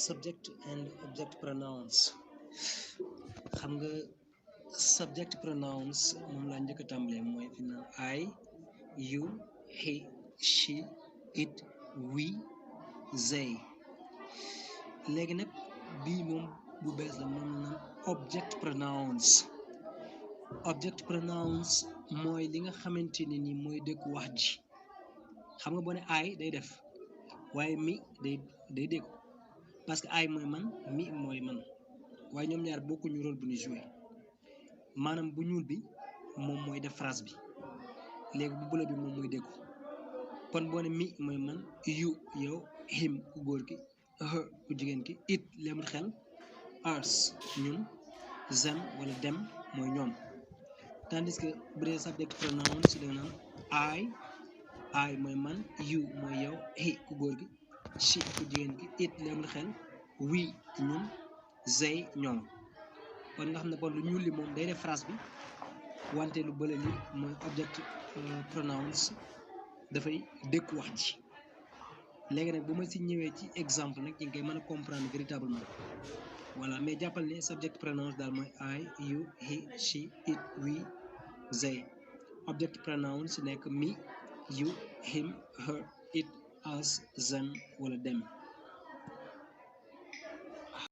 subject and object pronouns. xam nga subject pronouns moom laa njëkk a tàmbalee mooy fi naan I, you, he, she, it, we, they. léegi nag bii moom bu bees la moom naan object pronouns. object pronouns mooy li nga xamante ne ni mooy dëkk wax ji. xam nga boo ne I day def waaye mi day dégg parce que I mooy man, mi mooy man, waaye ñoom ñaar bokkuñu rôle bu ñu joué. maanaam bu ñuul bi moom mooy def phrase bi, léegi bu bula bi moom mooy déggu. kon boo ne mi mooy man, you yow, him ku góor ki, her ku jigéen ki, it lemul xel, us ñun, them wala dem mooy ñoom. tandis que bu dee subject pronoun si danga naan I mooy man, you mooy yow, he ku góor gi, she ku jigéen ki, it lemul xel, we ñun, they ñoom. kon nga xam ne kon lu ñuul li moom day def phrase bi, wante lu bële li mooy object pronouns dafay dëkk wax ji. léegi nag bu ma si ñëwee ci exemple nag ñu ngi koy mën a comprendre véritablement. voilà, mais jàppal ne subject pronouns daal mooy I, you, he, she, it, we, they. object pronouns nekk me, you, him, her, it, us, them wala them.